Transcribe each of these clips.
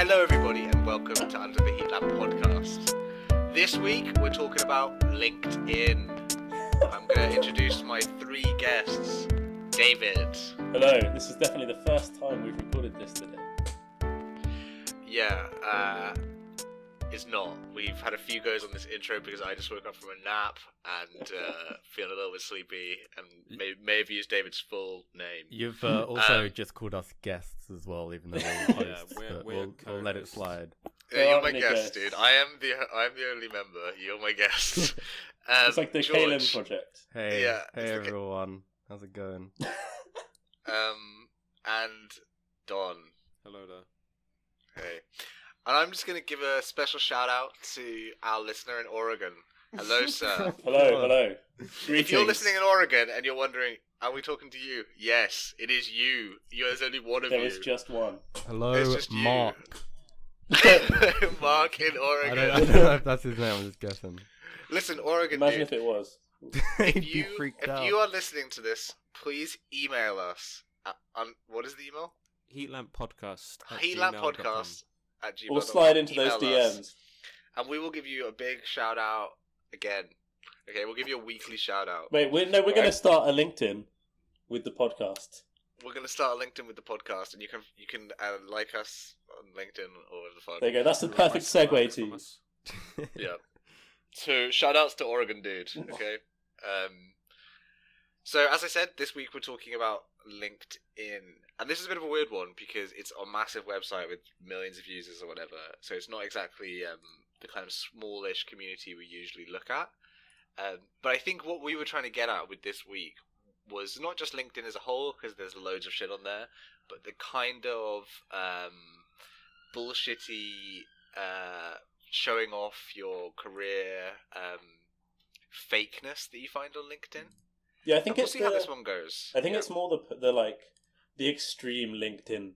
Hello everybody and welcome to Under the Heat Lamp podcast. This week we're talking about LinkedIn. I'm going to introduce my three guests. David. Hello, this is definitely the first time we've recorded this today. Yeah, it's not. We've had a few goes on this intro because I just woke up from a nap and feeling a little bit sleepy and may have used David's full name. You've also just called us guests as well, even though we're hosts. We'll let it slide. Yeah, you're my guest, dude. I'm the only member. You're my guest. It's like the Kalen project. Hey, Yeah, hey everyone. How's it going? And Don. Hello there. Hey. And I'm just going to give a special shout out to our listener in Oregon. Hello, sir. Hello. If you're listening in Oregon and you're wondering, are we talking to you? Yes, it is you. There's only one of you. There is just one. Hello, It's just Mark. Mark in Oregon. I don't know if that's his name, I'm just guessing. Listen, Oregon, Imagine dude, if it was. if you are listening to this, please email us. What is the email? Heatlamppodcast. Heatlamppodcast@gmail.com. Or slide into those Email us, DMs. and we will give you a big shout out again. Okay, we'll give you a weekly shout out. Wait, we're going to start a LinkedIn with the podcast. We're going to start a LinkedIn with the podcast, and you can like us on LinkedIn or whatever the fuck. There you go. That's the perfect segue to. Yeah. So shout outs to Oregon, dude. Okay. So as I said, this week we're talking about LinkedIn, and this is a bit of a weird one because it's a massive website with millions of users or whatever. So it's not exactly the kind of smallish community we usually look at. But I think what we were trying to get at with this week was not just LinkedIn as a whole, because there's loads of shit on there, but the kind of bullshitty showing off your career fakeness that you find on LinkedIn. Yeah, I think we'll see how this one goes. I think it's more the extreme LinkedIn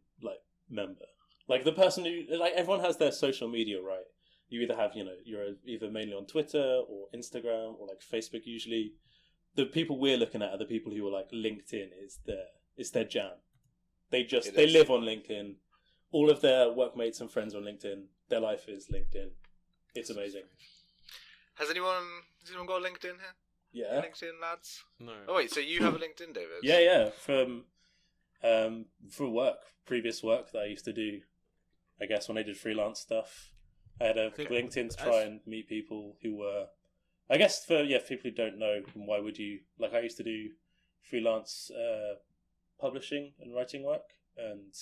member, like the person who everyone has their social media, right? You either have you're either mainly on Twitter or Instagram or Facebook. Usually, the people we're looking at are the people who are like LinkedIn is their jam. They live on LinkedIn. All of their workmates and friends are on LinkedIn. Their life is LinkedIn. It's amazing. Has anyone got a LinkedIn here? Yeah. LinkedIn lads? No. Oh wait, so you have a LinkedIn, David? Yeah. For work, previous work that I used to do, I guess when I did freelance stuff, I had a LinkedIn to try and meet people who were, I guess for people who don't know, why would you, I used to do freelance publishing and writing work, and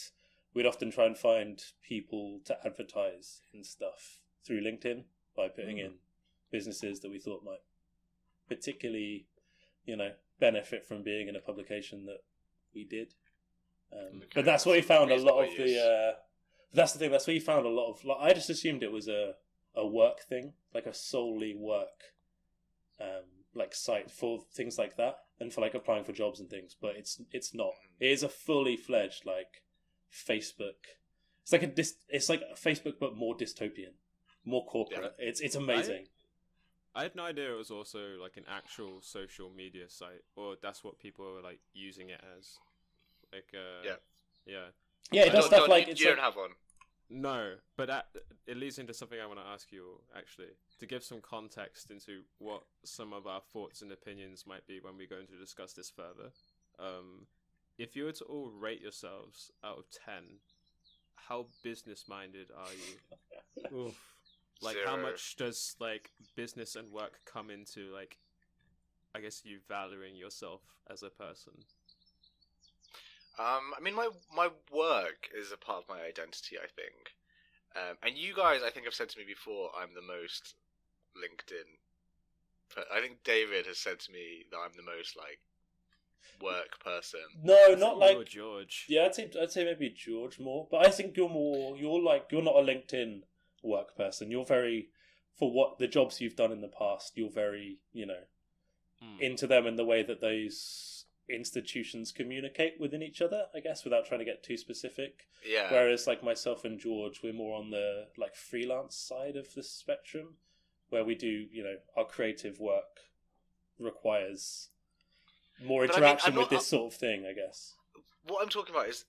we'd often try and find people to advertise in stuff through LinkedIn by putting in businesses that we thought might particularly, benefit from being in a publication that we did. But that's where we found a lot of that's the thing. That's where you found a lot of. I just assumed it was a work thing, like a solely work, site for things like that, and for applying for jobs and things. But it's not. It is a fully fledged Facebook. It's like Facebook, but more dystopian, more corporate. Yeah. It's amazing. I had no idea it was also an actual social media site, or that's what people were using it as. Yeah, it does stuff you don't have one. No, but it leads into something I want to ask you all, actually, to give some context into what some of our thoughts and opinions might be when we go to discuss this further. If you were to all rate yourselves out of 10, how business-minded are you? Oof. How much does business and work come into I guess you valuing yourself as a person? I mean, my work is a part of my identity, I think. And you guys, I think, have said to me before, I'm the most LinkedIn. But I think David has said to me that I'm the most work person. No, not George. Yeah, I'd say maybe George more. But I think you're not a LinkedIn work person. You're very, for what the jobs you've done in the past, you're very into them in the way that those institutions communicate within each other, I guess, without trying to get too specific. Yeah. Whereas myself and George, we're more on the freelance side of the spectrum, where we do our creative work requires more interaction with this sort of thing, I guess. What I'm talking about is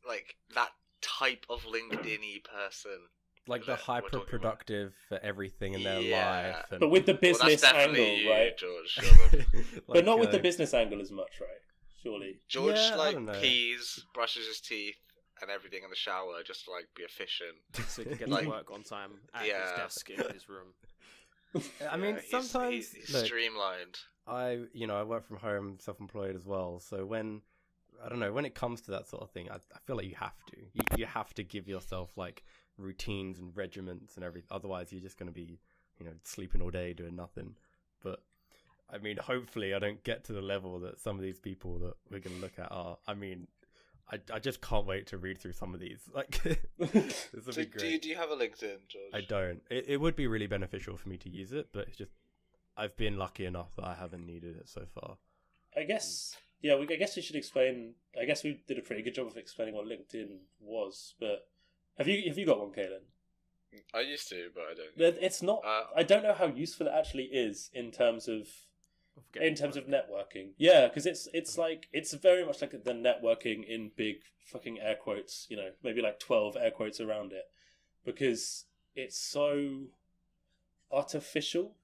that type of LinkedIn-y person. like the hyper productive for everything in their life. And... But with the business angle, you, right? George. But not with the business angle as much, right? Surely. George pees, brushes his teeth, and everything in the shower just to be efficient. So he can get to work on time at his desk in his room. I mean, sometimes he's streamlined. I work from home, self-employed as well. So when it comes to that sort of thing, I feel like you have to give yourself routines and regiments and everything. Otherwise, you're just going to be, sleeping all day doing nothing. But I mean, hopefully, I don't get to the level that some of these people that we're going to look at are. I mean, I just can't wait to read through some of these. This would be great. Do you have a LinkedIn, George? I don't. It would be really beneficial for me to use it, but it's just I've been lucky enough that I haven't needed it so far. I guess. Yeah, I guess we should explain. I guess we did a pretty good job of explaining what LinkedIn was, but have you got one, Kaylin? I used to, but I don't. It's not. I don't know how useful it actually is in terms of networking. Yeah, because it's very much like the networking in big fucking air quotes. Maybe 12 air quotes around it, because it's so artificial.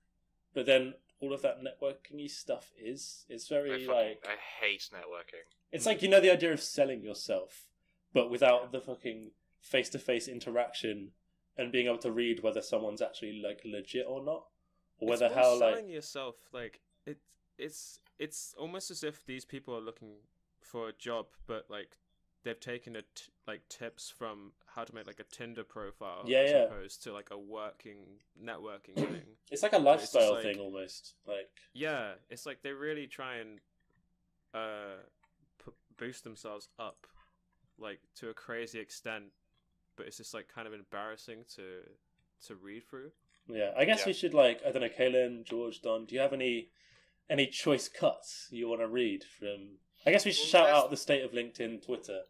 But then all of that networking-y stuff it's very I hate networking. It's the idea of selling yourself, but without the fucking face-to-face interaction and being able to read whether someone's actually legit or not, or whether selling yourself it's almost as if these people are looking for a job, but they've taken tips from how to make a Tinder profile as opposed to a working networking thing. It's like a lifestyle thing almost. Yeah, it's they really try and boost themselves up to a crazy extent, but it's just kind of embarrassing to read through. Yeah, I guess we should I don't know, Kaylin, George, Don, do you have any choice cuts you want to read from? I guess we should shout out the State of LinkedIn Twitter.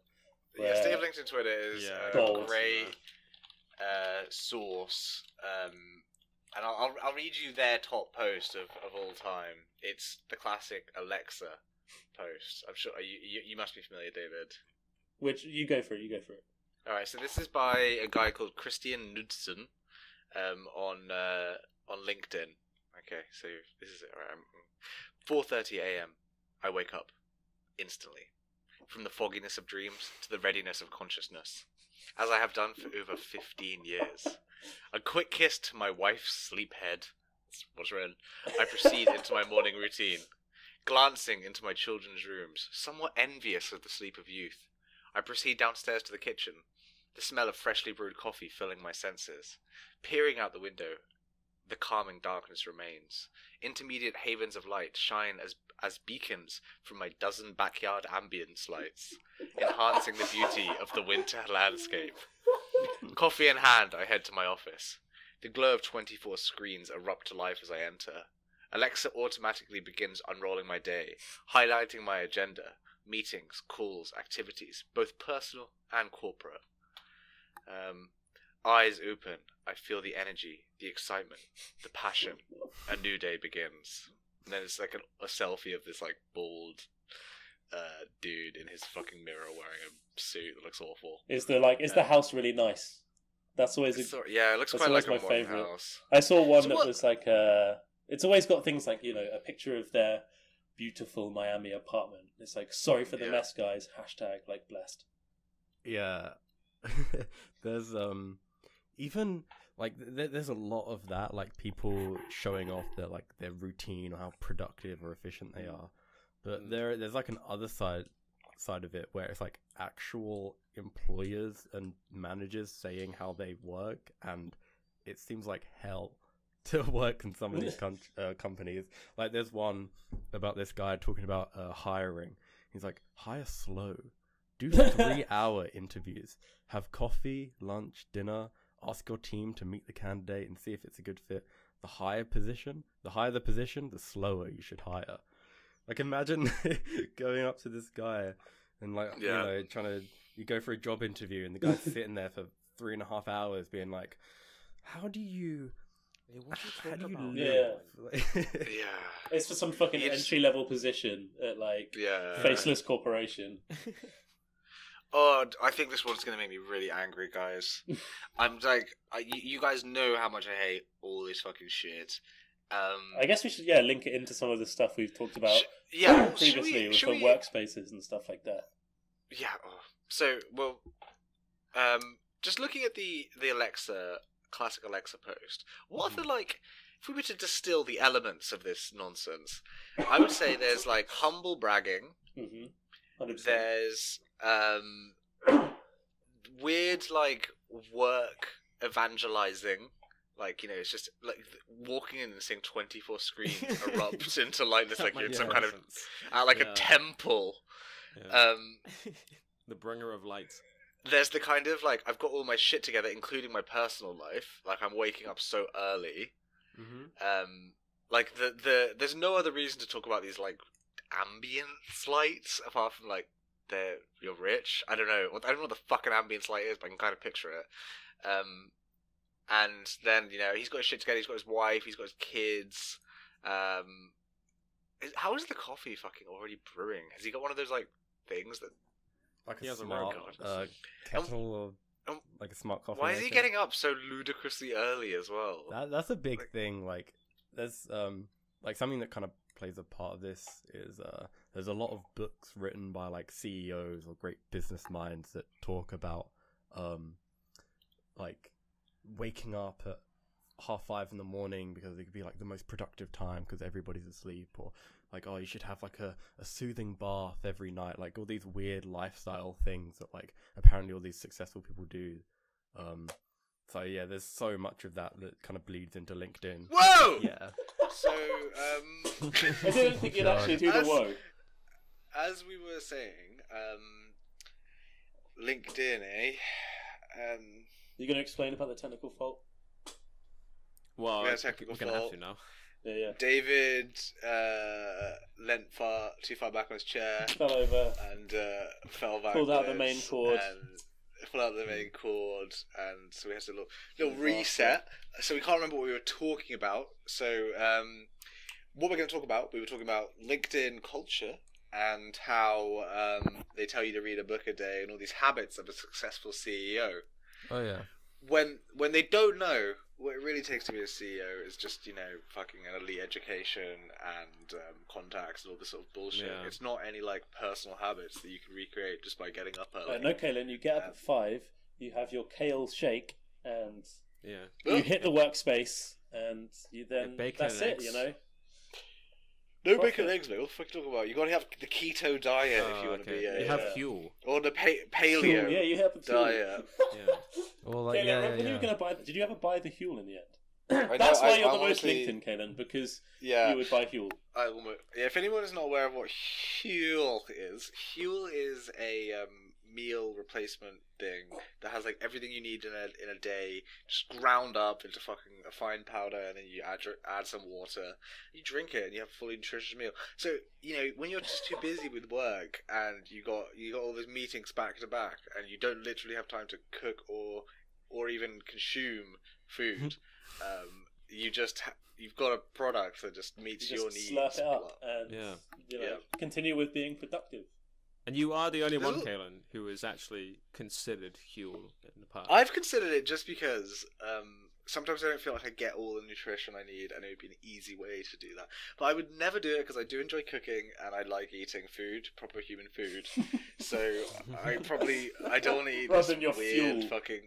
Yeah, State of LinkedIn Twitter is a great source, and I'll read you their top post of all time. It's the classic Alexa post. I'm sure you must be familiar, David. Which you go for it. All right, so this is by a guy called Christian Knudsen, on LinkedIn. Okay, so this is it. All right. 4:30 a.m. I wake up instantly, from the fogginess of dreams to the readiness of consciousness, as I have done for over 15 years. A quick kiss to my wife's sleep head. That's what's written. I proceed into my morning routine, glancing into my children's rooms, somewhat envious of the sleep of youth. I proceed downstairs to the kitchen, the smell of freshly brewed coffee filling my senses. Peering out the window, the calming darkness remains. Intermediate havens of light shine as beacons from my dozen backyard ambience lights, enhancing the beauty of the winter landscape. Coffee in hand, I head to my office. The glow of 24 screens erupt to life as I enter. Alexa automatically begins unrolling my day, highlighting my agenda, meetings, calls, activities, both personal and corporate. Eyes open, I feel the energy, the excitement, the passion. A new day begins. And then it's a selfie of this bald dude in his fucking mirror wearing a suit that looks awful. Is the house really nice? That's always it looks quite like a modern house. I saw one that was it's always got things a picture of their beautiful Miami apartment. It's sorry for the mess, guys. # blessed. Yeah. There's even there's a lot of that, people showing off their routine or how productive or efficient they are, but there's an other side of it where it's actual employers and managers saying how they work, and it seems like hell to work in some of these companies. There's one about this guy talking about hiring. He's hire slow, do 3-hour interviews, have coffee, lunch, dinner, ask your team to meet the candidate and see if it's a good fit. The higher the position, the slower you should hire. Imagine going up to this guy and you go for a job interview and the guy's sitting there for 3.5 hours being how do you live? It's for some fucking entry level position at Faceless Corporation. Oh, I think this one's gonna make me really angry, guys. I'm like, you guys know how much I hate all this fucking shit. I guess we should link it into some of the stuff we've talked about previously with the workspaces and stuff like that. Yeah. So, well, just looking at the Alexa classic Alexa post, what are the like? If we were to distill the elements of this nonsense, I would say there's like humble bragging. 100%. There's weird like work evangelizing. Like, it's just like walking in and seeing 24 screens erupt into lightness like you're in some kind of a temple. Yeah. The bringer of light. There's the kind of like I've got all my shit together, including my personal life. Like I'm waking up so early. Like there's no other reason to talk about these like ambience lights apart from like you're rich. I don't know what the fucking ambience light is, but I can kind of picture it. And then he's got his shit together. He's got his wife. He's got his kids. How is the coffee fucking already brewing? Has he got one of those like things that? Like he a has smart kettle or like a smart coffee. Why is he getting up so ludicrously early as well? That's a big thing. Like there's like something that kind of plays a part of this is there's a lot of books written by like CEOs or great business minds that talk about like waking up at 5:30 in the morning because it could be like the most productive time because everybody's asleep, or like, oh, you should have like a soothing bath every night, like all these weird lifestyle things that like apparently all these successful people do. So yeah, there's so much of that kind of bleeds into LinkedIn. Whoa! Yeah. So I didn't think you'd actually do the whoa. As we were saying, LinkedIn, You gonna explain about the technical fault? Well, we had a technical we're gonna fault. have to now. Yeah. David leant too far back on his chair, Fell over and fell back. Pulled out the main cord. And so we had to do a little reset. So we can't remember what we were talking about. So what we're going to talk about? We were talking about LinkedIn culture and how they tell you to read a book a day and all these habits of a successful CEO. Oh yeah. When they don't know what it really takes to be a CEO is just fucking an elite education and contacts and all this sort of bullshit. Yeah. It's not any like personal habits that you can recreate just by getting up early. no, Kaylin, you get up at 5. You have your kale shake and Yeah. you hit the workspace and you then bacon that's and it. eggs. No bacon and eggs, mate. What the fuck are you talking about? You got to have the keto diet if you want to be You have Huel. or the paleo Yeah, you have the Huel. diet. Yeah. Or like Kaylin, when you were going to buy, did you ever buy the Huel in the end? I That's know, why you're the most honestly- LinkedIn, Kaylin, because Yeah. you would buy Huel. If anyone is not aware of what Huel is a meal replacement thing that has like everything you need in a day, just ground up into fucking a fine powder, and then you add some water, you drink it, and you have a fully nutritious meal. So when you're just too busy with work and you got all those meetings back to back, and you don't literally have time to cook or even consume food, you've got a product that just meets You your just needs. slurp it up and continue with being productive. And you are the only one, Kaylin, who has actually considered Huel in the past. I've considered it just because sometimes I don't feel like I get all the nutrition I need, and it would be an easy way to do that. But I would never do it because I do enjoy cooking and I like eating food, proper human food. So I don't want to eat Rather this than your weird fuel. fucking.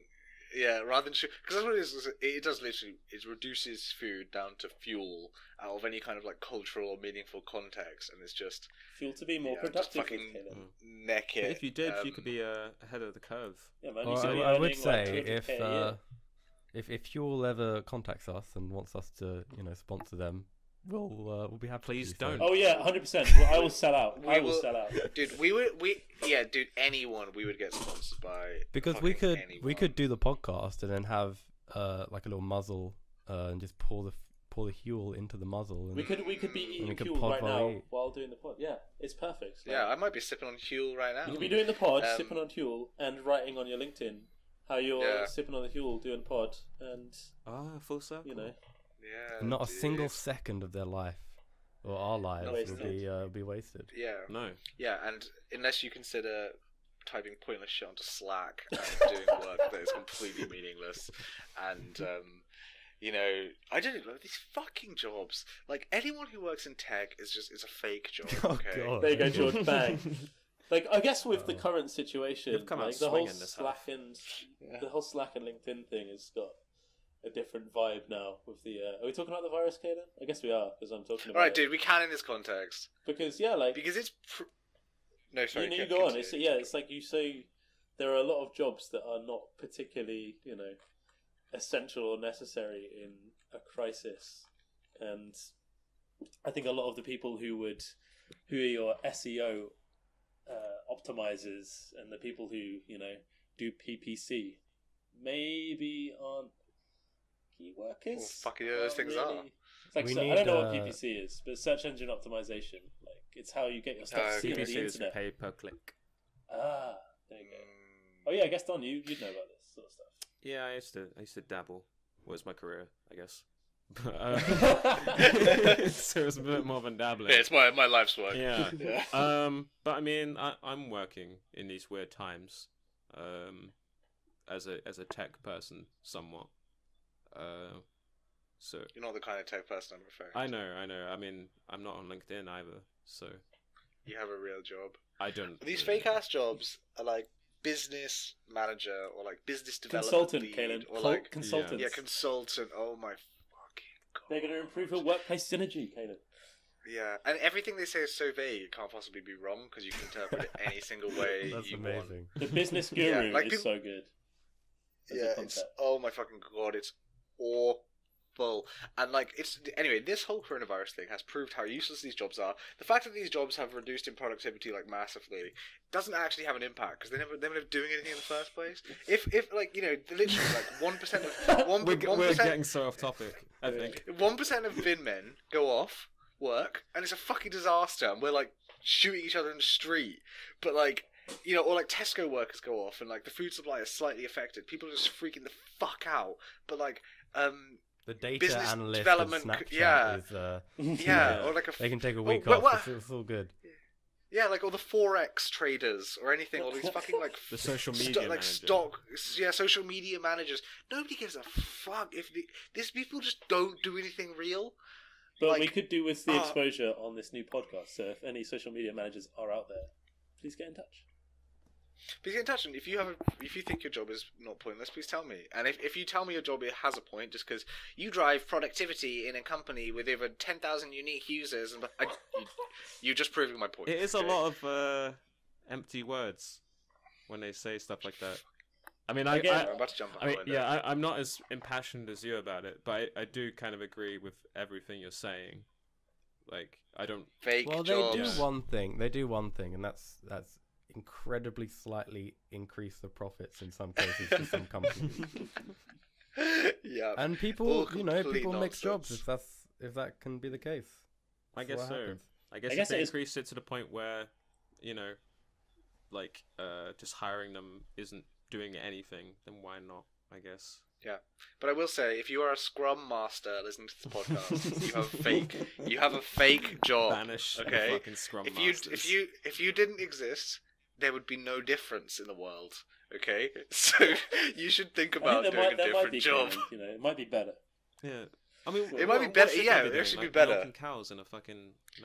Yeah, rather than because that's what it is. It does literally. It reduces food down to fuel out of any kind of like cultural or meaningful context, and it's just Fuel to be more just productive. fucking with, Kaylin. neck But it. if you did, you could be ahead of the curve. Yeah, man, Well, you should be I would earning, like, say 200K a year. if Huel ever contacts us and wants us to sponsor them, we'll be happy. Please to do so. don't. Oh yeah, 100%. Well, I will sell out. We I will will- sell out. Dude, anyone we would get sponsored by. Because we fucking could anyone. do the podcast and then have like a little muzzle and just pour the Huel into the muzzle. And We could be eating we could Huel pod right while now we eat. while doing the pod. Yeah, it's perfect. Like, Yeah, I might be sipping on Huel right now. you could be doing the pod, Um, sipping on Huel, and writing on your LinkedIn how you're Yeah. sipping on the Huel doing pod, and Full circle. Yeah. not a dude. single second of their life or our lives Wasted. will be wasted. Yeah. No. Yeah, and unless you consider typing pointless shit onto Slack and doing work that is completely meaningless. And you know, I don't know, these fucking jobs. Like, anyone who works in tech is a fake job. Okay. God. There you go, George. Bang. Like, I guess with the current situation, You've come out like the whole swinging this Slack and the whole Slack and LinkedIn thing has got a different vibe now. With the, are we talking about the virus, Kaden? I guess we are, because I'm talking about. All right, it. dude, we can in this context Because yeah, because it's. No, sorry. you go on. It's like you say, there are a lot of jobs that are not particularly, you know, essential or necessary in a crisis, and I think a lot of the people who are your SEO optimizers and the people who, you know, do PPC maybe aren't key workers. Well, fucking those things are. It's like, I don't know what PPC is, but search engine optimization. Like, it's how you get your stuff seen on the PPC is internet. pay per click. Ah, there you go. Oh yeah, I guess Don, you'd know about this sort of stuff. Yeah, I used to dabble. Was my career, I guess. So it was a bit more than dabbling. Yeah, it's my life's work. Yeah. Yeah. But I mean, I'm working in these weird times, as a tech person, somewhat. So You're not the kind of tech person I'm referring to. I know. I mean, I'm not on LinkedIn either, so You have a real job. I don't. These fake ass jobs are like business manager or like business development Consultant, lead, Kaelin. or like Consultants. yeah, consultant. Oh my fucking god. They're going to improve your workplace synergy, Kaelin. Yeah, and everything they say is so vague it can't possibly be wrong because you can interpret it any single way That's you want. amazing. The business guru Yeah, like is people- so good. As a Yeah, it's concept. oh my fucking god, it's awful. And like it's anyway, this whole coronavirus thing has proved how useless these jobs are. The fact that these jobs have reduced in productivity like massively doesn't actually have an impact because they're never doing anything in the first place. If like, you know, literally like 1% of We're getting so off topic. I think. 1% of bin men go off work and it's a fucking disaster and we're like shooting each other in the street. But like, you know, or like Tesco workers go off and like the food supply is slightly affected. People are just freaking the fuck out. But like The data business analyst development, of Snapchat yeah. is yeah, or like they can take a week well, off. It's all good. yeah, like all the forex traders or anything, all these fucking like The social media like manager. social media managers. Nobody gives a fuck if these people just don't do anything real. But Like, we could do with the exposure on this new podcast. So if any social media managers are out there, please get in touch. Please get in touch, and if you think your job is not pointless, please tell me. And if you tell me your job has a point, just because you drive productivity in a company with over 10,000 unique users, and you're just proving my point. It is a okay? lot of empty words when they say stuff like that. I mean, I'm about to jump on I mean, the window. yeah, I'm not as impassioned as you about it, but I do kind of agree with everything you're saying. Like, I don't. Fake Well, jobs. they do one thing. They do one thing, and that's incredibly slightly increase the profits in some cases for some companies. Yeah. And people, All you know, complete people mix jobs nonsense. if that can be the case. I That's guess what so. happens. I guess I if guess they it is- increase it to the point where, you know, like just hiring them isn't doing anything, then why not? I guess. But I will say, if you are a Scrum Master listening to this podcast, you have a fake job. Banish the okay? fucking Scrum If Masters. you didn't exist, there would be no difference in the world. Okay, so you should think I about think doing a there might different be job. Kaelin, you know, it might be better. Yeah. I mean, It might be better- yeah, it should be better. Milking cows in a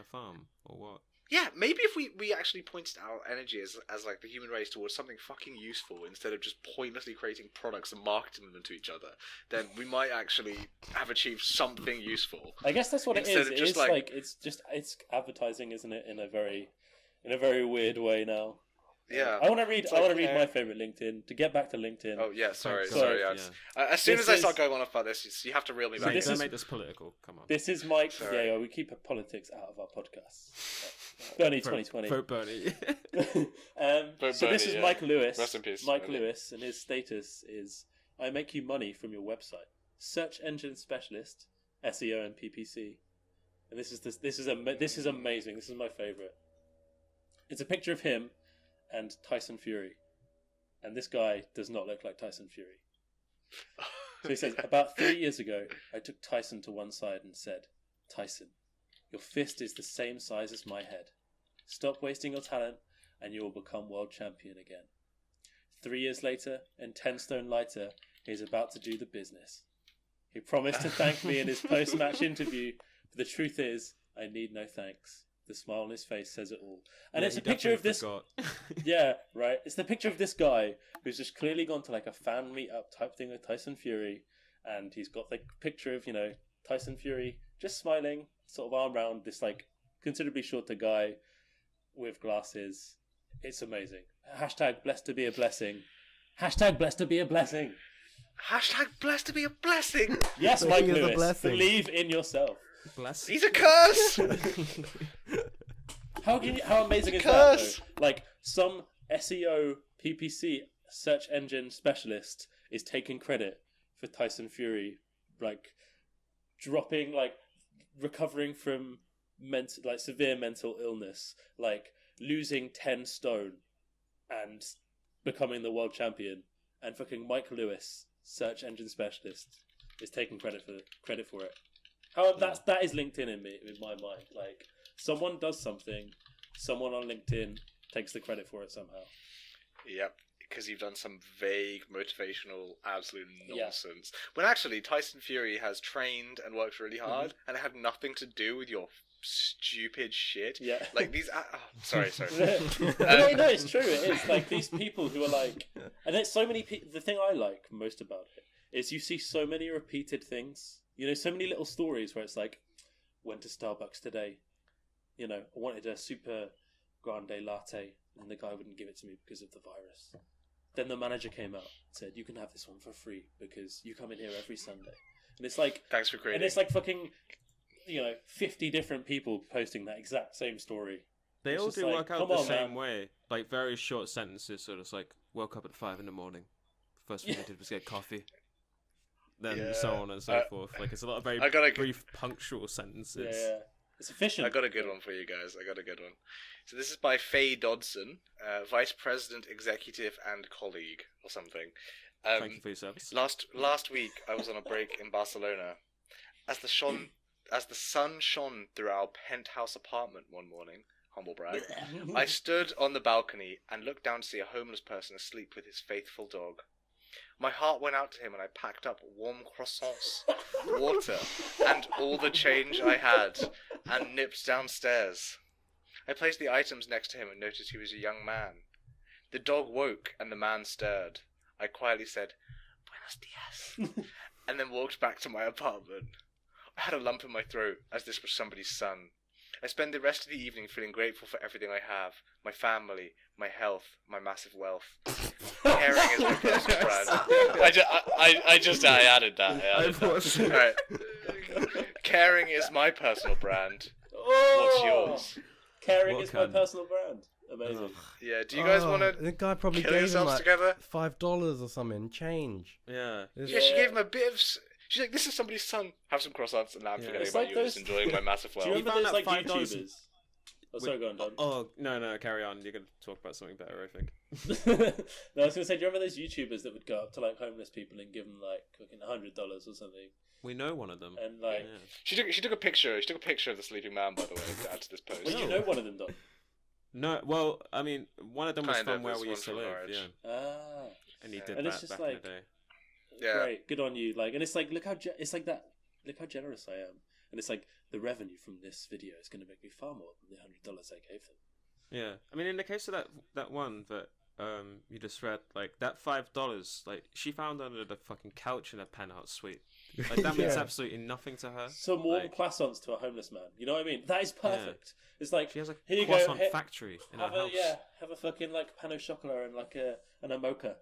farm or what? Yeah, maybe if we actually pointed our energy as like the human race towards something fucking useful instead of just pointlessly creating products and marketing them to each other, then we might actually have achieved something useful. I guess that's what it Instead is. of It just is like- it's advertising, isn't it? In a very weird way now. Yeah. I want to read. It's I want like, to read my favorite LinkedIn. To get back to LinkedIn. Oh yeah, sorry. Sorry. Yeah. As soon This as I start is- going on about this, you have to reel me So back. this Don't is- make this political. Come on. This is Mike. Sorry. Yeah, we keep politics out of our podcasts. Bernie 2020. Vote Bernie. Vote So this Bernie, is yeah. Mike Lewis. Rest in peace, Mike Bernie. Lewis, and his status is: I make you money from your website. Search engine specialist, SEO and PPC. And this is amazing. This is my favorite. It's a picture of him and Tyson Fury, and this guy does not look like Tyson Fury. So he says, about 3 years ago, I took Tyson to one side and said, Tyson, your fist is the same size as my head. Stop wasting your talent and you will become world champion again. 3 years later, and 10 stone lighter, he's about to do the business. He promised to thank me in his post-match interview, but the truth is, I need no thanks. The smile on his face says it all. And it's a picture of this... Yeah, right. It's the picture of this guy who's just clearly gone to like a fan meet-up type thing with Tyson Fury, and he's got the picture of, Tyson Fury just smiling, sort of arm round this like considerably shorter guy with glasses. It's amazing. Hashtag blessed to be a blessing. Hashtag blessed to be a blessing. Hashtag blessed to be a blessing. Yes, Mike Lewis. Believe in yourself. Bless. He's a curse. How amazing is that? Though? Like some SEO PPC search engine specialist is taking credit for Tyson Fury, like dropping, like recovering from severe mental illness, like losing 10 stone and becoming the world champion, and fucking Mike Lewis, search engine specialist, is taking credit for it. That is LinkedIn in my mind. Like someone does something, someone on LinkedIn takes the credit for it somehow. Yep, because you've done some vague motivational absolute nonsense. When actually Tyson Fury has trained and worked really hard, and it had nothing to do with your stupid shit. Yeah, like these. Sorry. No, it's true. It is like these people who are like, and there's so many people. The thing I like most about it is you see so many repeated things. So many little stories where it's like, went to Starbucks today. I wanted a super grande latte, and the guy wouldn't give it to me because of the virus. Then the manager came out and said, you can have this one for free because you come in here every Sunday. And it's like, thanks for creating. And it's like fucking, 50 different people posting that exact same story. They all do work out the same way. Like very short sentences, so it's like, woke up at 5 a.m. The first thing I did was get coffee. Then so on and so forth. Like it's a lot of very brief, punctual sentences. Yeah. It's efficient. I got a good one for you guys. So this is by Faye Dodson, Vice President, Executive, and Colleague, or something. Thank you for your service. Last week, I was on a break in Barcelona. As the sun shone through our penthouse apartment one morning, humble brag, I stood on the balcony and looked down to see a homeless person asleep with his faithful dog. My heart went out to him and I packed up warm croissants, water, and all the change I had, and nipped downstairs. I placed the items next to him and noticed he was a young man. The dog woke and the man stirred. I quietly said, "Buenos dias," and then walked back to my apartment. I had a lump in my throat, as this was somebody's son. I spend the rest of the evening feeling grateful for everything I have. My family, my health, my massive wealth. Caring is my personal brand. I added that. Right. Caring is my personal brand. What's yours? Caring is my personal brand. Amazing. Yeah, do you guys want to the guy probably kill gave yourselves him together? $5 or something, change. Yeah. Yeah, she gave him a bit of... She's like, this is somebody's son. Have some croissants, and now I'm forgetting about you and just enjoying my massive wealth. Do you remember those like $5 YouTubers? Oh, sorry, go on, Don. Oh, no, carry on. You're going to talk about something better, I think. No, I was going to say, do you remember those YouTubers that would go up to like homeless people and give them like $100 or something? We know one of them. And like, she took a picture. She took a picture of the sleeping man, by the way, to add to this post. Well, you know one of them, Don. No, well, I mean, one of them was from where we used to live. Yeah. Ah. And he did and that it's just back like, in the day. Yeah. Great, good on you. Like, and it's like, look how generous I am. And it's like, the revenue from this video is going to make me far more than the $100 I gave them. Yeah, I mean, in the case of that one that you just read, like that $5, like she found under the fucking couch in a penthouse suite. Like that means absolutely nothing to her. Some warm croissants to a homeless man. You know what I mean? That is perfect. Yeah. It's like, she has a here croissant factory in her house. Have a fucking like pan au chocolat and like a mocha.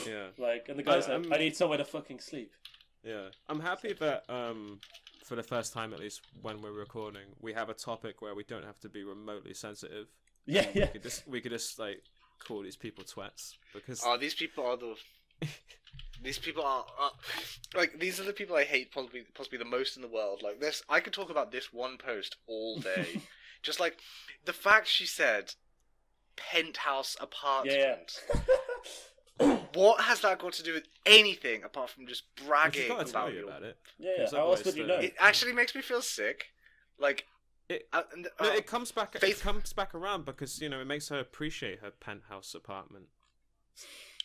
Yeah. Like, and the guy's like, I need somewhere to fucking sleep. Yeah, I'm happy that for the first time, at least when we're recording, we have a topic where we don't have to be remotely sensitive. Yeah. We could just like call these people twats because these people are the these people are like these are the people I hate possibly the most in the world. Like this, I could talk about this one post all day. Just like the fact she said penthouse apartment. Yeah. What has that got to do with anything apart from just bragging about you? About it? Yeah. How else would you know? It actually makes me feel sick. Like it comes back. It comes back around because it makes her appreciate her penthouse apartment.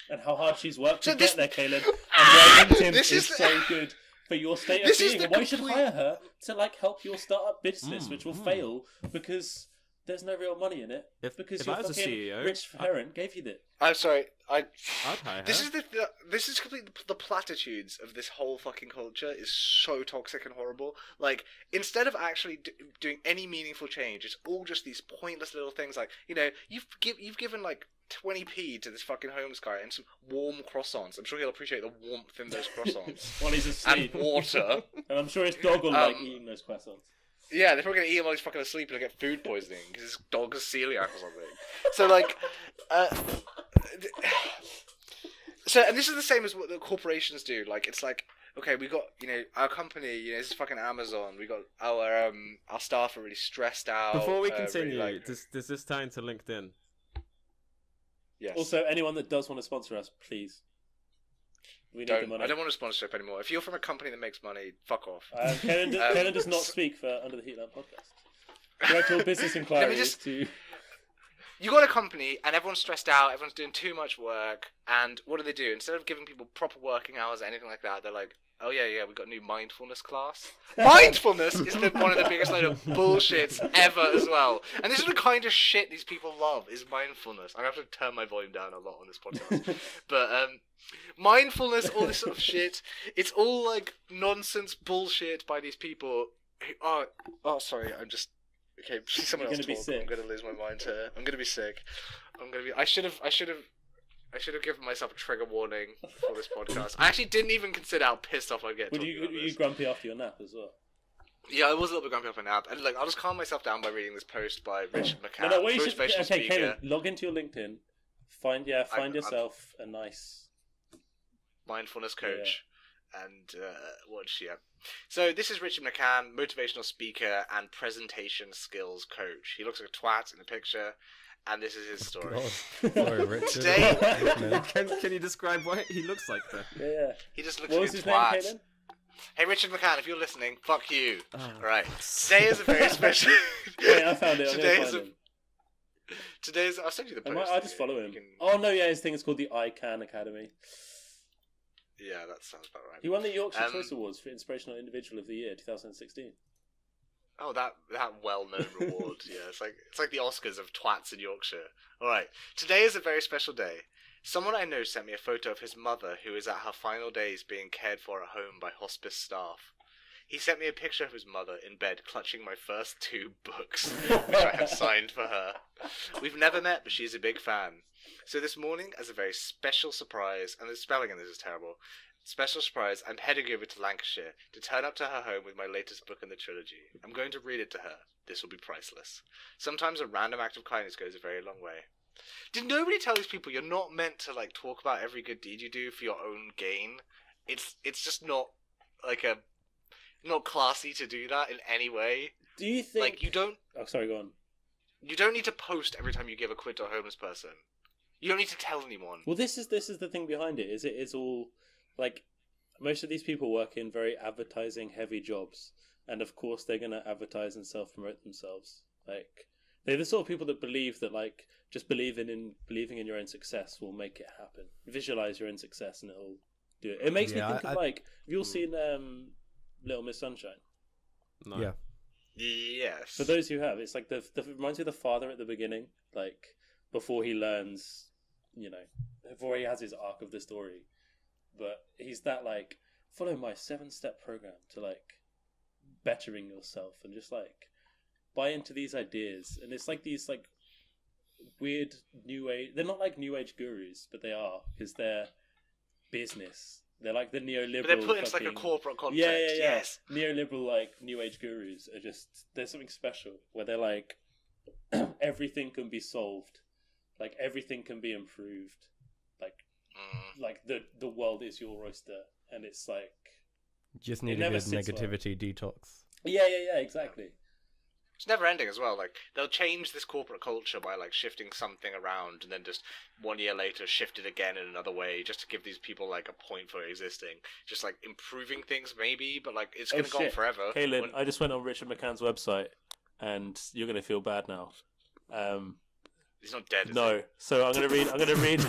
and how hard she's worked So to this- get there, Kaylin. And why LinkedIn This is is- so good for your state of This is being, the and why you should complete- hire her to like help your startup business, which will fail because there's no real money in it. Because if your I was a fucking CEO, rich parent gave you that. I'm sorry. I'd hire her. This is completely the platitudes of this whole fucking culture is so toxic and horrible. Like, instead of actually doing any meaningful change, it's all just these pointless little things. Like, you know, you've given like 20p to this fucking homeless guy and some warm croissants. I'm sure he'll appreciate the warmth in those croissants While he's and asleep. water. And I'm sure his dog will like eating those croissants. Yeah, they're probably gonna eat him while he's fucking asleep and he'll get food poisoning because his dog is celiac or something. So like, and this is the same as what the corporations do. Like, it's like, okay, we got, you know, our company, you know, this is fucking Amazon. We got our staff are really stressed out. Before we really, continue, like- does this tie into LinkedIn? yes. Also, anyone that does want to sponsor us, please. We need the money. I don't want a sponsorship anymore. If you're from a company that makes money, fuck off. Kaylin does not speak for Under the Heatlamp podcast. Director of Business Inquiries just- to... You got a company and everyone's stressed out, everyone's doing too much work, and what do? Instead of giving people proper working hours or anything like that, they're like, oh yeah, we've got a new mindfulness class. Mindfulness is one of the biggest load of bullshits ever as well. And this is the kind of shit these people love, is mindfulness. I'm going to have to turn my volume down a lot on this podcast. But mindfulness, all this sort of shit, it's all like nonsense bullshit by these people who oh sorry, I'm just... Okay, someone You're else gonna be talk. sick. I'm gonna lose my mind here. I'm gonna be sick. I should have given myself a trigger warning for this podcast. I actually didn't even consider how pissed off I'd get. Were talking you about this. grumpy after your nap as well? Yeah, I was a little bit grumpy off my nap, and like I'll just calm myself down by reading this post by Richard McCann, No, what you should... motivational Okay, speaker. Kaylin, log into your LinkedIn. Find I'm- yourself a nice... Mindfulness coach, and what's she? So this is Richard McCann, motivational speaker and presentation skills coach. He looks like a twat in the picture, and this is his story. God. Sorry, Richard. Today- Can you describe what he looks like then? Yeah. He just looks What like was a his name, twat. Kaylin? Hey Richard McCann, if you're listening, fuck you. Oh. Right. Today is a very special. Yeah, I found it. I'm Today gonna is find a. him. Today's. I'll send you the post. I'll just follow him. You can- Oh no, yeah, his thing is called the ICANN Academy. Yeah, that sounds about right. He won the Yorkshire Um, Choice Awards for Inspirational Individual of the Year 2016. Oh, that well-known reward. Yeah, it's like the Oscars of twats in Yorkshire. All right. Today is a very special day. Someone I know sent me a photo of his mother, who is at her final days being cared for at home by hospice staff. He sent me a picture of his mother in bed clutching my first 2 books, which I have signed for her. We've never met, but she's a big fan. So this morning, as a very special surprise, and the spelling in this is terrible, special surprise, I'm heading over to Lancashire to turn up to her home with my latest book in the trilogy. I'm going to read it to her. This will be priceless. Sometimes a random act of kindness goes a very long way. Did nobody tell these people you're not meant to like talk about every good deed you do for your own gain? It's just not like not classy to do that in any way. Do you think... Like you don't sorry, go on. need to post every time you give a quid to a homeless person. You don't need to tell anyone. Well, this is the thing behind it. Is it is all like most of these people work in very advertising heavy jobs, and of course they're going to advertise and self promote themselves. Like they're the sort of people that believe that like just believing in your own success will make it happen. Visualize your own success and it'll do it. It makes me think of like have you all seen Little Miss Sunshine? No. Yeah. Yes. For those who have, it's like the reminds me of the father at the beginning, like before he learns, you know, before he has his arc of the story. But he's that like follow my 7-step program to like bettering yourself and just like buy into these ideas. And it's like these like weird new age. They're not like new age gurus, but they are because they're business. They're like the neoliberal. But they're put into like a corporate context. Yeah. Yes. Neoliberal, like new age gurus are just there's something special where they're like everything can be solved, like everything can be improved, like the world is your oyster, and it's like Just need It a never good sits well. negativity detox. yeah, exactly. It's never ending as well. Like they'll change this corporate culture by like shifting something around, and then just 1 year later shift it again in another way, just to give these people like a point for existing. Just like improving things maybe, but like it's gonna go on forever. Kaylin, I just went on Richard McCann's website, and you're gonna feel bad now. He's not dead. Is No. So I'm gonna read. I'm gonna read.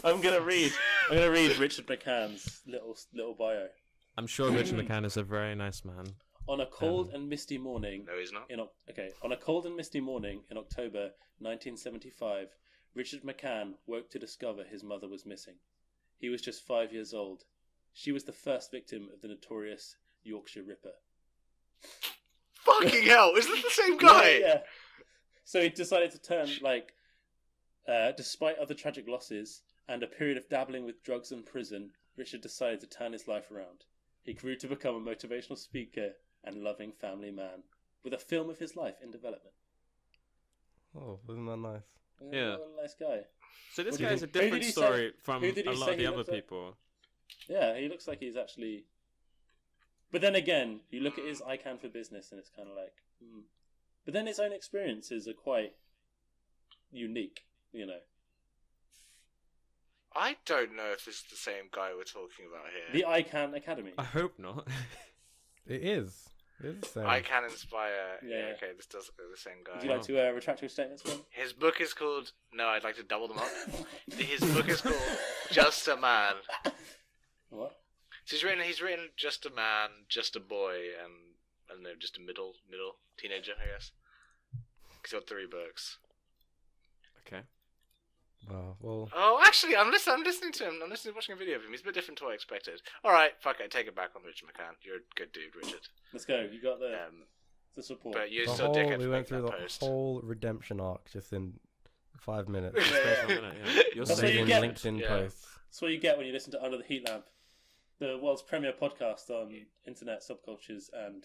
I'm gonna read Richard McCann's little bio. I'm sure Richard McCann is a very nice man. On a cold and misty morning. No, he's not. On a cold and misty morning in October 1975, Richard McCann woke to discover his mother was missing. He was just 5 years old. She was the first victim of the notorious Yorkshire Ripper. Fucking hell! Is this the same guy? Yeah. So he decided to turn, despite other tragic losses and a period of dabbling with drugs and prison, Richard decided to turn his life around. He grew to become a motivational speaker and loving family man, with a film of his life in development. Oh, isn't that nice? Yeah. What a nice guy. So this What did guy is he- a different who did he story say- from who did a he lot say of the he other looks like? people. Yeah, he looks like he's actually... But then again, you look at his ICANN for business and it's kind of like... But then his own experiences are quite unique, you know. I don't know if this is the same guy we're talking about here. The ICANN Academy. I hope not. It is. It is the same. I can inspire. Yeah. Yeah, okay, this does look like the same guy. Would you like to retract your statements, Ben? His book is called. No, I'd like to double them up. His book is called Just a Man. What? So he's written Just a Man, Just a Boy, and I don't know, just a middle teenager, I guess. He's got 3 books. Okay. Wow, well, Oh, actually, I'm listening to him. Watching a video of him. He's a bit different to what I expected. All right, fuck it, take it back on Richard McCann. You're a good dude, Richard. Let's go. You got the support. But you're the still whole, dickhead we for went making through that the post. whole redemption arc just in 5 minutes. Space for a minute, yeah. You're That's what you Saving get. LinkedIn Yeah. posts. That's what you get when you listen to Under the Heat Lamp, the world's premier podcast on internet subcultures and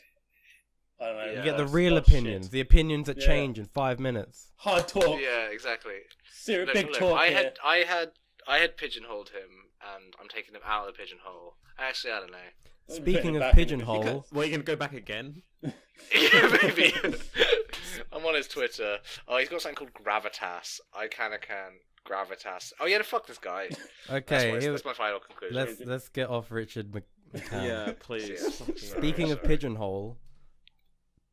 I don't know. Yeah. You get the lots real of shit. opinions, the opinions that Yeah. change in 5 minutes. Hard talk. Yeah, exactly. Serious big Look, talk. I here. had pigeonholed him, and I'm taking him out of the pigeonhole. Actually, I don't know. Putting Speaking it of back in the- pigeonhole, Well, you can go back again? Yeah, maybe. I'm on his Twitter. Oh, he's got something called Gravitas. I can Gravitas. Oh yeah, no, fuck this guy. okay, That's my final conclusion. let's get off Richard McCann. Yeah, please. Yeah. Fucking Speaking hell. of pigeonhole,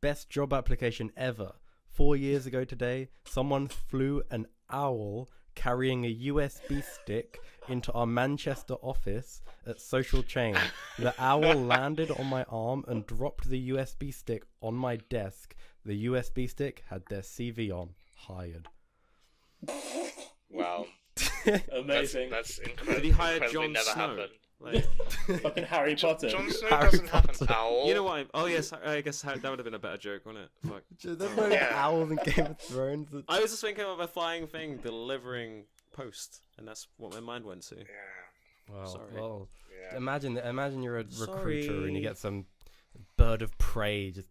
best job application ever. 4 years ago today, someone flew an owl carrying a USB stick into our Manchester office at Social Chain. The owl landed on my arm and dropped the USB stick on my desk. The USB stick had their CV on. Hired. Wow. Amazing. That's incredible. Did he hire incredibly Jon never Snow? happened. Like, Fucking Harry Potter. Jon Snow Harry doesn't have an Potter. owl. you know what? Oh yes, I guess that would have been a better joke, wouldn't it? Fuck. There's no Yeah. owls in Game of Thrones. I was just thinking of a flying thing delivering post, and that's what my mind went to. Yeah. Well, Sorry. well, Yeah. imagine you're a recruiter and Sorry. you get some bird of prey just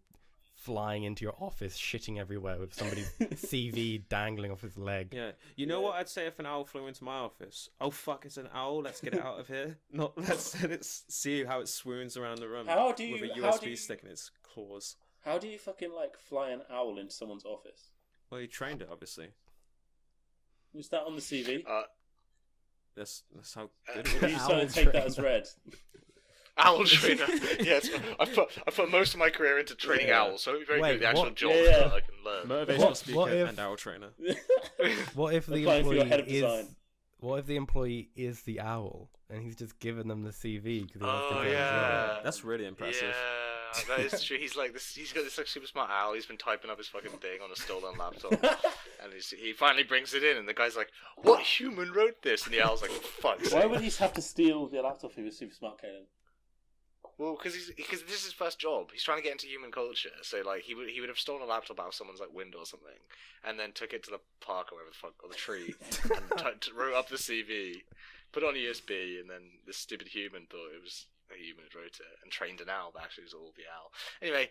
flying into your office, shitting everywhere with somebody's CV dangling off his leg. Yeah, you know what I'd say if an owl flew into my office? Oh fuck, it's an owl. Let's get it out of here. Not let's see how it swoons around the room How do with a you- USB how do you- stick in its claws. How do you fucking fly an owl into someone's office? Well, he trained it, obviously. Was that on the CV? That's how Uh, good it Or was. you Owl sort of take that trainer. as read? Owl trainer. Yes, I put most of my career into training Yeah. owls, so it'd be very Wait, good at the actual what? job Yeah. that I can learn. Motivational What speaker if- and owl trainer. What if the Applying for your head of employee design. is? What if the employee is the owl and he's just given them the CV? Because he wants to Oh get a job? yeah, That's really impressive. Yeah, that is true. He's like this. He's got this super smart owl. He's been typing up his fucking thing on a stolen laptop, and he finally brings it in, and the guy's like, "What human wrote this?" And the owl's like, "Fuck's Why sake." would he have to steal the laptop if he was super smart, Kaden? Well, because this is his first job. He's trying to get into human culture. So like he would have stolen a laptop out of someone's window or something, and then took it to the park or whatever the fuck, or the tree, and wrote up the CV, put it on a USB, and then this stupid human thought it was a human had wrote it and trained an owl, but actually it was all the owl. Anyway,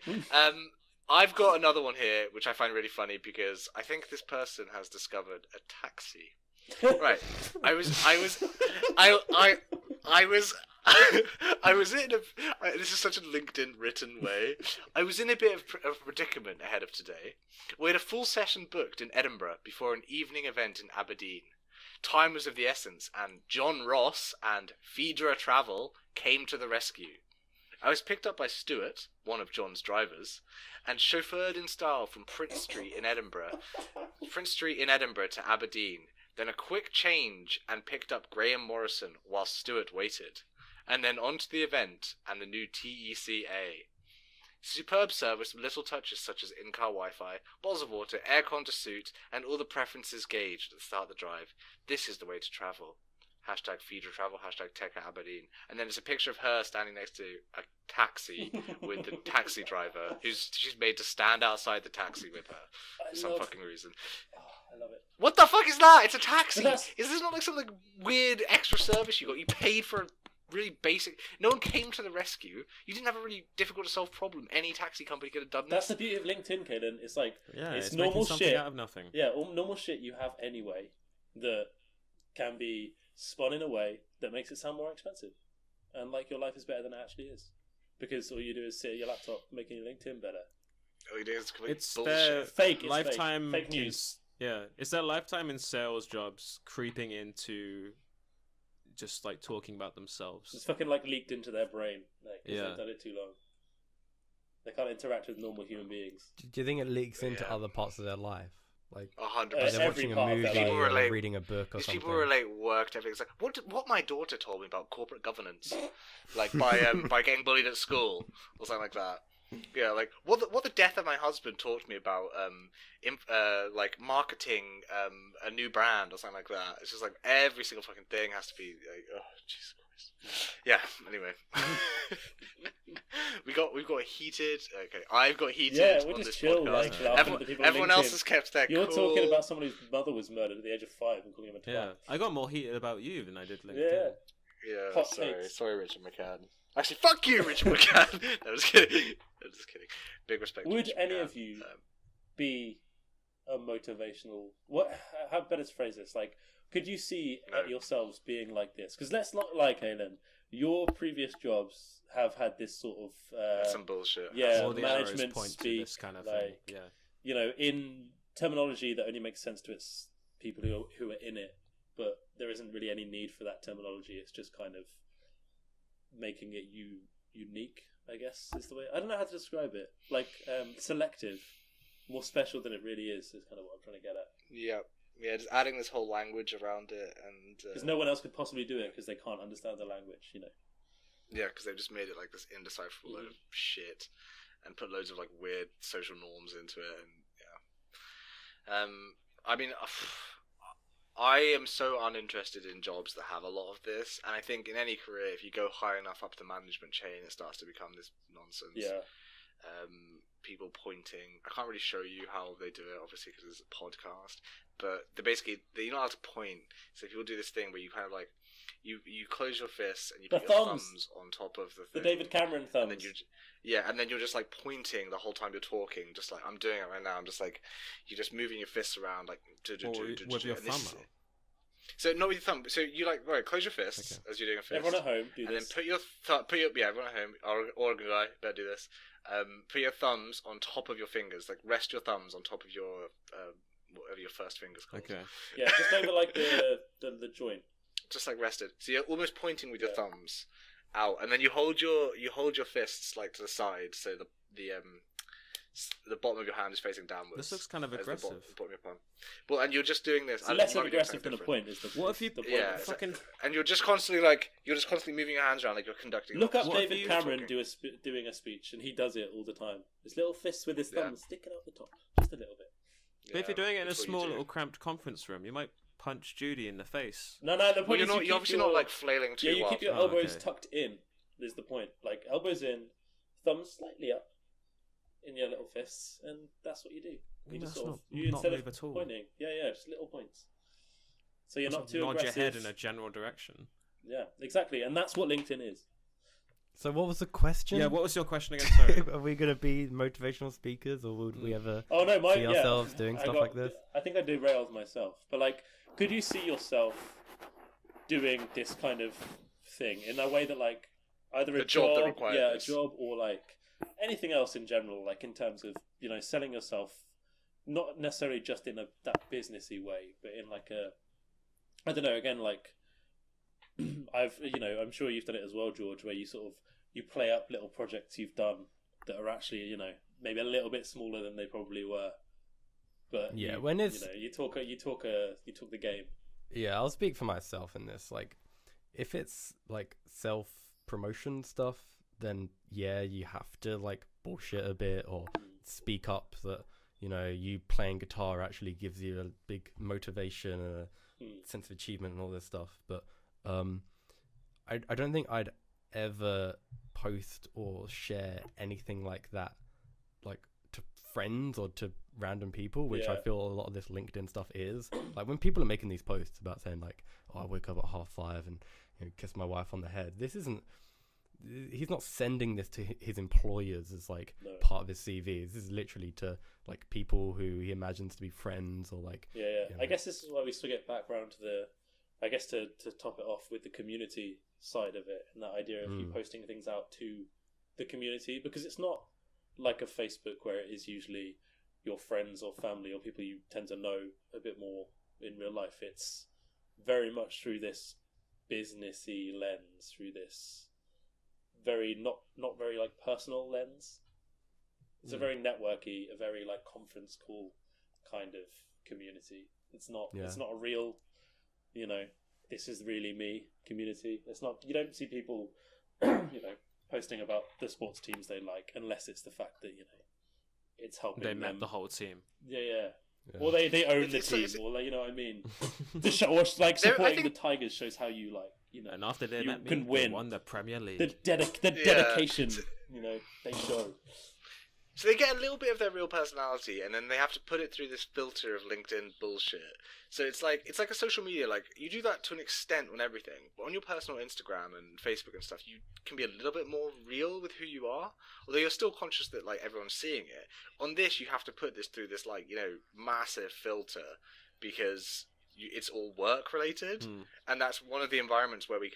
I've got another one here which I find really funny because I think this person has discovered a taxi. Right, I was in a. This is such a LinkedIn written way. I was in a bit of predicament ahead of today. We had a full session booked in Edinburgh before an evening event in Aberdeen. Time was of the essence, and John Ross and Phaedra Travel came to the rescue. I was picked up by Stuart, one of John's drivers, and chauffeured in style from Prince Street in Edinburgh to Aberdeen, then a quick change and picked up Graham Morrison while Stuart waited, and then on to the event and the new TECA. Superb service with little touches such as in-car Wi-Fi, bottles of water, aircon to suit, and all the preferences gauged at the start of the drive. This is the way to travel. Hashtag Feeder Travel, hashtag Tech Aberdeen. And then there's a picture of her standing next to a taxi with the taxi driver, she's made to stand outside the taxi with her for some fucking reason. Oh, I love it. What the fuck is that? It's a taxi! That's- Is this not like some like weird extra service you got? You paid for a really basic... No one came to the rescue. You didn't have a really difficult to solve problem. Any taxi company could have done That's this. the beauty of LinkedIn, Caden. It's like, Yeah, it's making normal something shit. out of nothing. Yeah, all normal shit you have anyway that can be spun in a way that makes it sound more expensive. And like your life is better than it actually is. Because all you do is sit at your laptop making your LinkedIn better. All you do is complete It's bullshit. their Fake, it's lifetime fake news. Yeah, it's their lifetime in sales jobs creeping into just like talking about themselves. It's fucking like leaked into their brain. Like, 'cause Yeah. they've done it too long. They can't interact with normal human beings. Do you think it leaks into Yeah. other parts of their life? Like, 100%. they're every watching a part of movie their life. People or relate- reading a book or These something. people relate work to everything. It's like what my daughter told me about corporate governance, like by getting bullied at school or something like that. Yeah, like what the death of my husband taught me about like marketing a new brand or something like that. It's just like every single fucking thing has to be like, oh Jesus Christ. Yeah. Anyway, we've got heated. Okay, I've got heated. Yeah, we're on just this chill, podcast. like, laughing at the people on Everyone else LinkedIn. has kept their You're cool. talking about someone whose mother was murdered at the age of 5 and calling him a twat. Yeah, I got more heated about you than I did LinkedIn. Yeah. Yeah, Hot sorry, takes. sorry, Richard McCann. Actually, fuck you, Richard McCann. No, I'm just kidding. I'm just kidding. Big respect. to Would Richard any McCann. of you be a motivational... How better to phrase this? Like, could you see No. yourselves being like this? Because let's not lie, Kaylin. Your previous jobs have had this sort of... That's some bullshit. yeah, All the arrows management point speak, to this kind of like, thing. Yeah. you know, in terminology that only makes sense to its people who are in it, but there isn't really any need for that terminology. It's just kind of making it unique, I guess, is the way. I don't know how to describe it. Like, selective, more special than it really is kind of what I'm trying to get at. Yeah, just adding this whole language around it, and Because no one else could possibly do it because they can't understand the language, you know. yeah, because they've just made it like this indecipherable load of shit, and put loads of like weird social norms into it, and yeah. I mean, I am so uninterested in jobs that have a lot of this, and I think in any career, if you go high enough up the management chain, it starts to become this nonsense. Yeah. People pointing. I can't really show you how they do it, obviously, because it's a podcast. But you're not allowed to point. So people do this thing where you kind of like you close your fists and you The put your thumbs. thumbs on top of the The thing. David Cameron And thumbs. then and then you're just like pointing the whole time you're talking, just like I'm doing it right now. I'm just like you're just moving your fists around like With your and this- thumb out. So not with your thumb. So you like close your fists Okay. as you're doing a fist. Everyone at home, do And this. then everyone at home, Oregon guy, better do this. Put your thumbs on top of your fingers, like rest your thumbs on top of your whatever your first finger's called. Okay. Yeah, just over like the joint. Just like rested. So you're almost pointing with your thumbs out, and then you hold your fists like to the side, so the bottom of your hand is facing downwards. This looks kind of as the aggressive. bottom of your palm. Well, and you're just doing this. It's less might be doing aggressive than something a different. point. Is the What if you the point. Yeah, fucking And you're just constantly moving your hands around like you're conducting. Look up What if David you- Cameron doing a speech, and he does it all the time. His little fists with his Yeah. thumbs sticking out the top, just a little bit. But if you're doing it in a that's what you small do. little cramped conference room, you might punch Judy in the face. No, the point Well, is you're obviously not like flailing too yeah, you wild. keep your Oh, elbows okay. tucked in. Is the point. Like elbows in, thumbs slightly up in your little fists, and that's what you do. You just That's sort of not- you not instead move of at all. pointing. Yeah, just little points. So you're not Just too nod aggressive. your head in a general direction. Yeah, exactly, and that's what LinkedIn is. So what was the question? Yeah, what was your question again? Sorry. Are we going to be motivational speakers, or would we ever Oh no, see ourselves doing stuff like this? I think I do rails myself, but like, could you see yourself doing this kind of thing in a way that like either a A job that requires yeah, this. a job, or like anything else in general, like in terms of selling yourself, not necessarily just in that businessy way, but in like a, I don't know, again like. I'm sure you've done it as well, George, where you sort of you play up little projects you've done that are actually, you know, maybe a little bit smaller than they probably were. But yeah, you, when it's you talk the game. Yeah, I'll speak for myself in this. Like, if it's like self promotion stuff, then yeah, you have to like bullshit a bit or speak up that, you know, you playing guitar actually gives you a big motivation and a sense of achievement and all this stuff. But I don't think I'd ever post or share anything like that, like to friends or to random people, which I feel a lot of this LinkedIn stuff is. Like, when people are making these posts about saying like, oh, I wake up at 5:30 and, you know, kiss my wife on the head, he's not sending this to his employers as like part of his CV. This is literally to like people who he imagines to be friends or like. Yeah. You know. I guess this is why we still get back around to I guess to top it off with the community side of it, and that idea of you posting things out to the community, because it's not like a Facebook where it is usually your friends or family or people you tend to know a bit more in real life. It's very much through this businessy lens, through this very not very like personal lens. It's a very networky, a very like conference call kind of community. It's not a real, you know, this is really me community. It's not, you don't see people you know, posting about the sports teams they like, unless it's the fact that, you know, it's helping they them. met the whole team. Yeah. Or they own the team, or like, you know what I mean. The show, or like supporting the Tigers shows how you, like, you know. And after they you met me, can win. they won the Premier League. The dedication, you know, they show. So they get a little bit of their real personality, and then they have to put it through this filter of LinkedIn bullshit. So it's like a social media. Like, you do that to an extent on everything, but on your personal Instagram and Facebook and stuff, you can be a little bit more real with who you are. Although you're still conscious that like everyone's seeing it. On this, you have to put this through this, like, you know, massive filter, because it's all work related, and that's one of the environments where we can